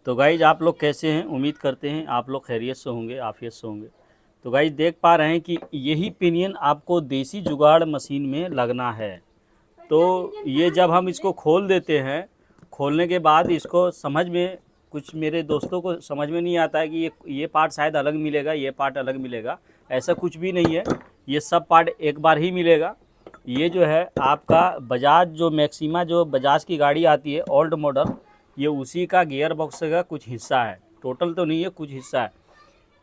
तो गाइज आप लोग कैसे हैं? उम्मीद करते हैं आप लोग खैरियत से होंगे, आफियत से होंगे। तो गाइज देख पा रहे हैं कि यही पिनियन आपको देसी जुगाड़ मशीन में लगना है। तो ये जब हम इसको खोल देते हैं, खोलने के बाद इसको समझ में, कुछ मेरे दोस्तों को समझ में नहीं आता है कि ये पार्ट शायद अलग मिलेगा, ये पार्ट अलग मिलेगा। ऐसा कुछ भी नहीं है, ये सब पार्ट एक बार ही मिलेगा। ये जो है आपका बजाज, जो मैक्सिमा जो बजाज की गाड़ी आती है ओल्ड मॉडल, ये उसी का गियर बॉक्स का कुछ हिस्सा है। टोटल तो नहीं है, कुछ हिस्सा है।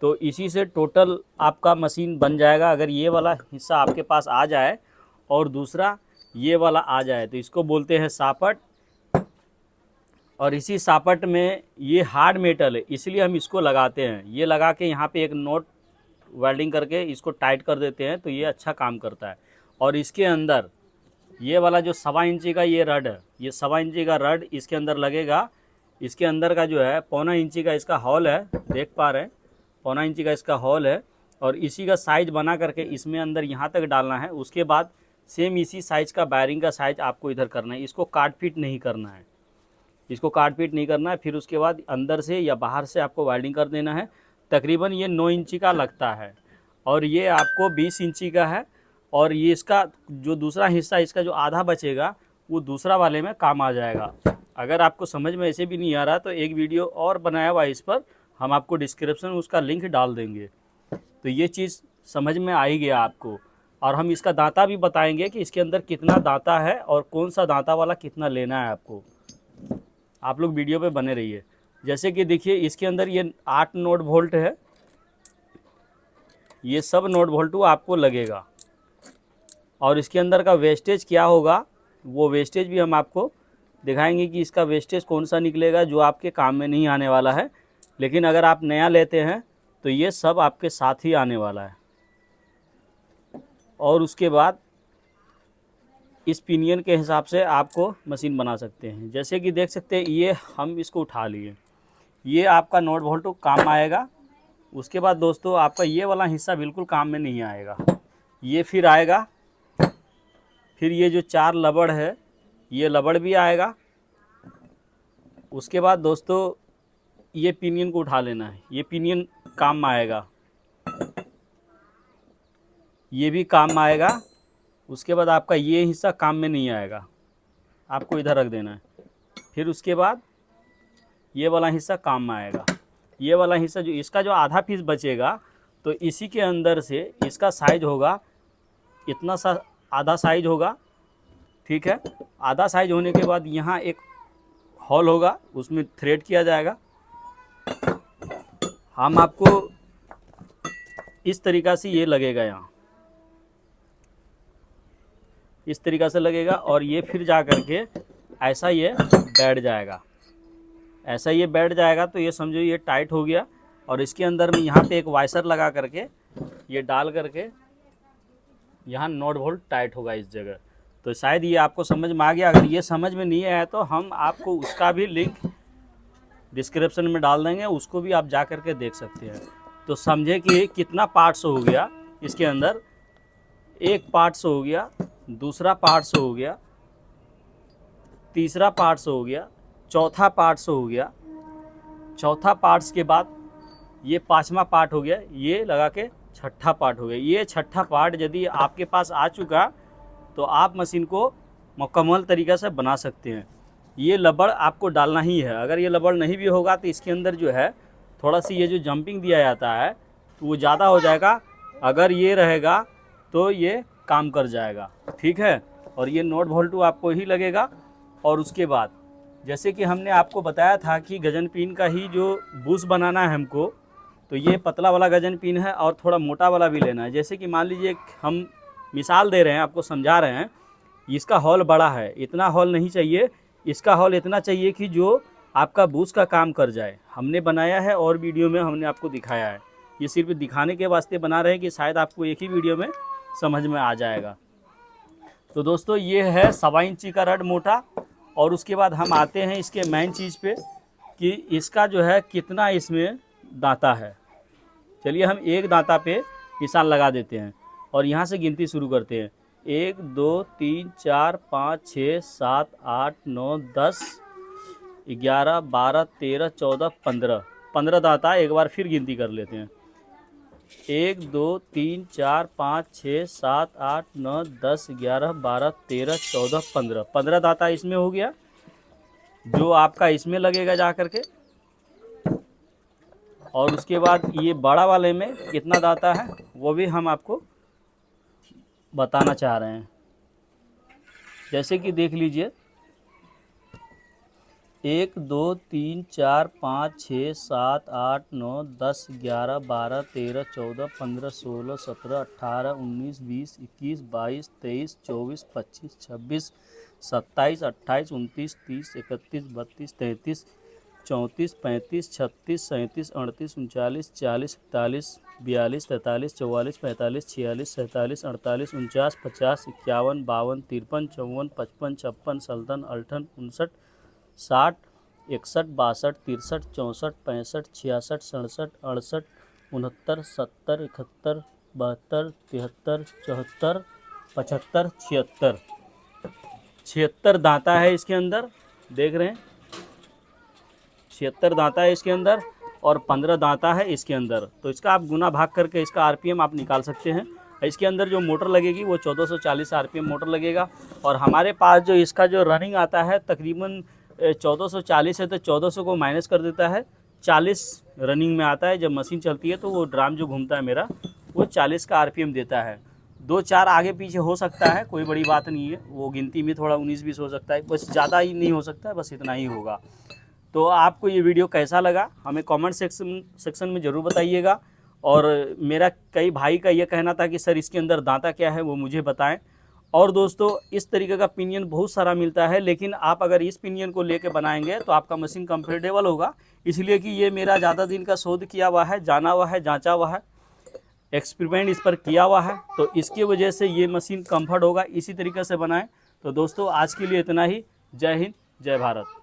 तो इसी से टोटल आपका मशीन बन जाएगा। अगर ये वाला हिस्सा आपके पास आ जाए और दूसरा ये वाला आ जाए तो इसको बोलते हैं सापट। और इसी सापट में ये हार्ड मेटल है, इसलिए हम इसको लगाते हैं। ये लगा के यहाँ पे एक नोट वेल्डिंग करके इसको टाइट कर देते हैं, तो ये अच्छा काम करता है। और इसके अंदर ये वाला जो 1.25 इंची का ये रड है, ये 1.25 इंची का रड इसके अंदर लगेगा। इसके अंदर का जो है 1.25 इंची का इसका हॉल है, देख पा रहे हैं, 1.25 इंची का इसका हॉल है। और इसी का साइज बना करके इसमें अंदर यहाँ तक डालना है। उसके बाद सेम इसी साइज़ का वायरिंग का साइज आपको इधर करना है। इसको काट पीट नहीं करना है, इसको काट पीट नहीं करना है। फिर उसके बाद अंदर से या बाहर से आपको वायरिंग कर देना है। तकरीबन ये 9 इंची का लगता है और ये आपको 20 इंची का है। और ये इसका जो दूसरा हिस्सा, इसका जो आधा बचेगा वो दूसरा वाले में काम आ जाएगा। अगर आपको समझ में ऐसे भी नहीं आ रहा तो एक वीडियो और बनाया हुआ है इस पर, हम आपको डिस्क्रिप्शन में उसका लिंक डाल देंगे। तो ये चीज़ समझ में आ ही गया आपको। और हम इसका दांता भी बताएंगे कि इसके अंदर कितना दांता है और कौन सा दांता वाला कितना लेना है आपको। आप लोग वीडियो पे बने रहिए। जैसे कि देखिए इसके अंदर ये 8 नोट वोल्ट है, ये सब नोट वोल्ट आपको लगेगा। और इसके अंदर का वेस्टेज क्या होगा वो वेस्टेज भी हम आपको दिखाएंगे कि इसका वेस्टेज कौन सा निकलेगा जो आपके काम में नहीं आने वाला है। लेकिन अगर आप नया लेते हैं तो ये सब आपके साथ ही आने वाला है। और उसके बाद इस पिनियन के हिसाब से आपको मशीन बना सकते हैं। जैसे कि देख सकते हैं ये हम इसको उठा लिए, ये आपका नोट वोल्ट काम आएगा। उसके बाद दोस्तों आपका ये वाला हिस्सा बिल्कुल काम में नहीं आएगा, ये फिर आएगा। फिर ये जो 4 लबड़ है ये लबड़ भी आएगा। उसके बाद दोस्तों ये पिनियन को उठा लेना है, ये पिनियन काम में आएगा, ये भी काम में आएगा। उसके बाद आपका ये हिस्सा काम में नहीं आएगा, आपको इधर रख देना है। फिर उसके बाद ये वाला हिस्सा काम में आएगा। ये वाला हिस्सा जो इसका जो आधा पीस बचेगा तो इसी के अंदर से इसका साइज होगा इतना सा, आधा साइज होगा, ठीक है। आधा साइज होने के बाद यहाँ एक हॉल होगा, उसमें थ्रेड किया जाएगा। हम आपको इस तरीक़ा से ये लगेगा, यहाँ इस तरीक़ा से लगेगा। और ये फिर जा कर के ऐसा ये बैठ जाएगा, ऐसा ये बैठ जाएगा। तो ये समझो ये टाइट हो गया। और इसके अंदर में यहाँ पे एक वाइसर लगा करके ये डाल करके यहाँ नोट वोल्ट टाइट होगा इस जगह। तो शायद ये आपको समझ में आ गया। अगर ये समझ में नहीं आया तो हम आपको उसका भी लिंक डिस्क्रिप्शन में डाल देंगे, उसको भी आप जा करके देख सकते हैं। तो समझे कि कितना पार्ट्स हो गया इसके अंदर। एक पार्ट्स हो गया, दूसरा पार्ट्स हो गया, तीसरा पार्ट्स हो गया, चौथा पार्ट्स हो गया। चौथा पार्ट्स के बाद ये 5वां पार्ट हो गया, ये लगा के 6ठा पार्ट हो गया। ये 6ठा पार्ट यदि आपके पास आ चुका तो आप मशीन को मुकम्मल तरीक़े से बना सकते हैं। ये लबड़ आपको डालना ही है। अगर ये लबड़ नहीं भी होगा तो इसके अंदर जो है थोड़ा सी ये जो जंपिंग दिया जाता है तो वो ज़्यादा हो जाएगा। अगर ये रहेगा तो ये काम कर जाएगा, ठीक है। और ये नोट वोल्ट आपको ही लगेगा। और उसके बाद जैसे कि हमने आपको बताया था कि गजन पिन का ही जो बूस बनाना है हमको, तो ये पतला वाला गजन पिन है और थोड़ा मोटा वाला भी लेना है। जैसे कि मान लीजिए हम मिसाल दे रहे हैं, आपको समझा रहे हैं, इसका हॉल बड़ा है, इतना हॉल नहीं चाहिए। इसका हॉल इतना चाहिए कि जो आपका बूस का काम कर जाए। हमने बनाया है और वीडियो में हमने आपको दिखाया है। ये सिर्फ दिखाने के वास्ते बना रहे हैं कि शायद आपको एक ही वीडियो में समझ में आ जाएगा। तो दोस्तों ये है 1.25 इंची का रड मोटा। और उसके बाद हम आते हैं इसके मेन चीज़ पे कि इसका जो है कितना इसमें दांता है। चलिए हम एक दांता पे निशान लगा देते हैं और यहाँ से गिनती शुरू करते हैं। 1 2 3 4 5 6 7 8 9 10 11, 12, 13, 14, 15 दांत है। एक बार फिर गिनती कर लेते हैं। 1, 2, 3, 4, 5, 6, 7, 8, 9, 10, 11, 12, 13, 14, 15 दांता इसमें हो गया, जो आपका इसमें लगेगा जा करके। और उसके बाद ये बड़ा वाले में कितना दांता है वो भी हम आपको बताना चाह रहे हैं। जैसे कि देख लीजिए, 1, 2, 3, 4, 5, 6, 7, 8, 9, 10, 11, 12, 13, 14, 15, 16, 17, 18, 19, 20, 21, 22, 23, 24, 25, 26, 27, 28, 29, 30, 31, 32, 33, 34, 35, 36, 37, 38, 39, 40, 41, 42, 43, 44, 45, 46, 47, 48, 49, 50, 51, 52, 53, 54, 55, 56, 57, 58, 59, 60, 61, 62, 63, 64, 65, 66, 67, 68, 69, 70, 71, 72, 73, 74, 75, 76 76 दांता है इसके अंदर, देख रहे हैं। 76 दांता है इसके अंदर और 15 दांता है इसके अंदर। तो इसका आप गुना भाग करके इसका आरपीएम आप निकाल सकते हैं। इसके अंदर जो मोटर लगेगी वो 1440 आरपीएम मोटर लगेगा। और हमारे पास जो इसका जो रनिंग आता है तकरीबन 1440 है, तो 1400 को माइनस कर देता है, 40 रनिंग में आता है। जब मशीन चलती है तो वो ड्राम जो घूमता है मेरा वो 40 का आरपीएम देता है। 2-4 आगे पीछे हो सकता है, कोई बड़ी बात नहीं है। वो गिनती में थोड़ा 19-20 हो सकता है, बस ज़्यादा ही नहीं हो सकता है, बस इतना ही होगा। तो आपको ये वीडियो कैसा लगा हमें कमेंट सेक्शन में ज़रूर बताइएगा। और मेरा कई भाई का ये कहना था कि सर इसके अंदर दांता क्या है वो मुझे बताएं। और दोस्तों इस तरीके का पिनियन बहुत सारा मिलता है, लेकिन आप अगर इस पिनियन को लेके बनाएंगे तो आपका मशीन कंफर्टेबल होगा। इसलिए कि ये मेरा ज़्यादा दिन का शोध किया हुआ है, जाना हुआ है, जांचा हुआ है, एक्सपेरिमेंट इस पर किया हुआ है। तो इसकी वजह से ये मशीन कंफर्ट होगा, इसी तरीके से बनाएं। तो दोस्तों आज के लिए इतना ही। जय हिंद, जय भारत।